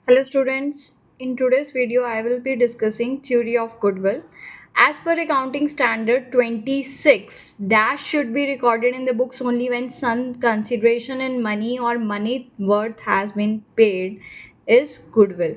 Hello students, in today's video I will be discussing theory of goodwill. As per accounting standard 26, dash should be recorded in the books only when some consideration in money or money worth has been paid is goodwill.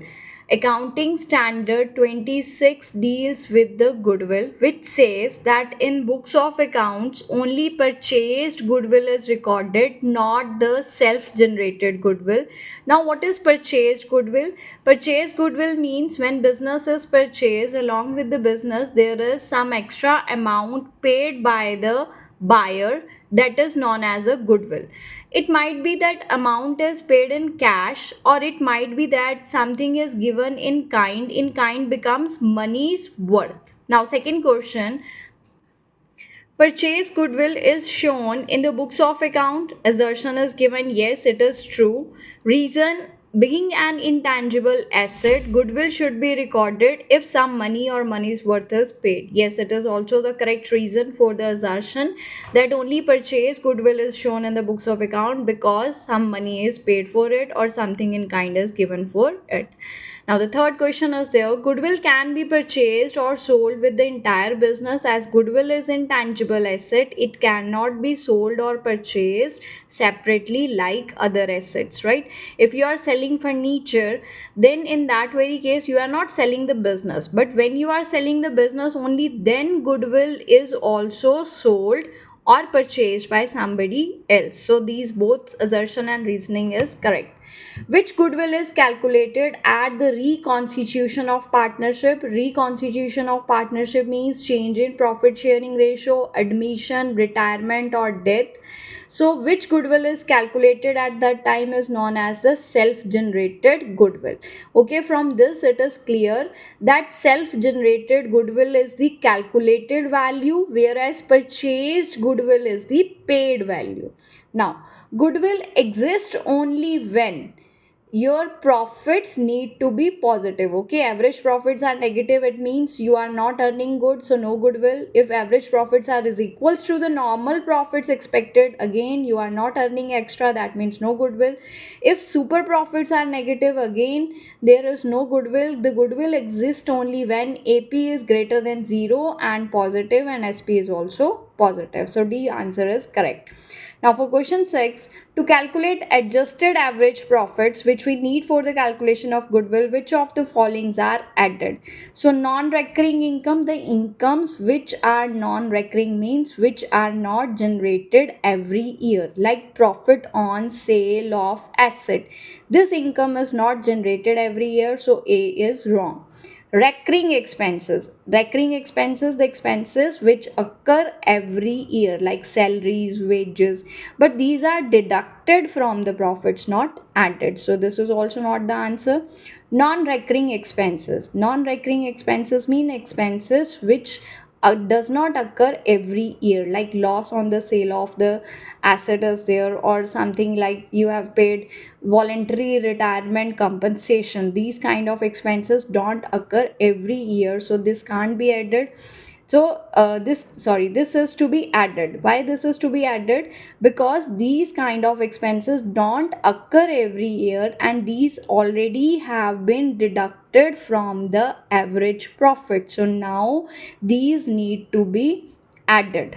Accounting standard 26 deals with the goodwill, which says that in books of accounts only purchased goodwill is recorded, not the self generated goodwill. Now, what is purchased goodwill? Purchased goodwill means when business is purchased, along with the business, there is some extra amount paid by the buyer, that is known as a goodwill. It might be that amount is paid in cash, or it might be that something is given in kind. In kind becomes money's worth. Now, second question, purchase goodwill is shown in the books of account. Assertion is given, yes, it is true. Reason, being an intangible asset, goodwill should be recorded if some money or money's worth is paid. Yes, it is also the correct reason for the assertion that only purchase goodwill is shown in the books of account because some money is paid for it or something in kind is given for it. Now, the third question is there, goodwill can be purchased or sold with the entire business. As goodwill is intangible asset, it cannot be sold or purchased separately like other assets, right? If you are selling furniture, then in that very case, you are not selling the business. But when you are selling the business, only then goodwill is also sold or purchased by somebody else. So these both assertion and reasoning is correct. Which goodwill is calculated at the reconstitution of partnership? Reconstitution of partnership means change in profit sharing ratio, admission, retirement, or death. So, which goodwill is calculated at that time is known as the self generated goodwill. Okay, from this it is clear that self generated goodwill is the calculated value, whereas purchased goodwill is the paid value. Now, goodwill exists only when your profits need to be positive. Okay, average profits are negative, it means you are not earning good, so no goodwill. If average profits are is equals to the normal profits expected, again you are not earning extra, that means no goodwill. If super profits are negative, again there is no goodwill. The goodwill exists only when AP is greater than 0 and positive, and SP is also positive. So D answer is correct. Now, for question 6, to calculate adjusted average profits, which we need for the calculation of goodwill, which of the followings are added? So, non recurring income, the incomes which are non recurring means which are not generated every year, like profit on sale of asset. This income is not generated every year, so A is wrong. Recurring expenses, the expenses which occur every year, like salaries, wages, but these are deducted from the profits, not added, so this is also not the answer. Non-recurring expenses mean expenses which does not occur every year, like loss on the sale of the asset is there, or something like you have paid voluntary retirement compensation. These kind of expenses don't occur every year, so this can't be added. So this is to be added. Why this is to be added? Because these kind of expenses don't occur every year, and these already have been deducted from the average profit, so now these need to be added,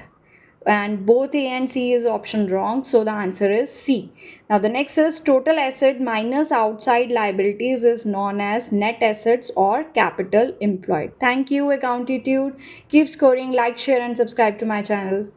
and both A and C is option wrong, so the answer is C. Now the next is total asset minus outside liabilities is known as net assets or capital employed. Thank you, Accountitude. Keep scoring, like, share and subscribe to my channel.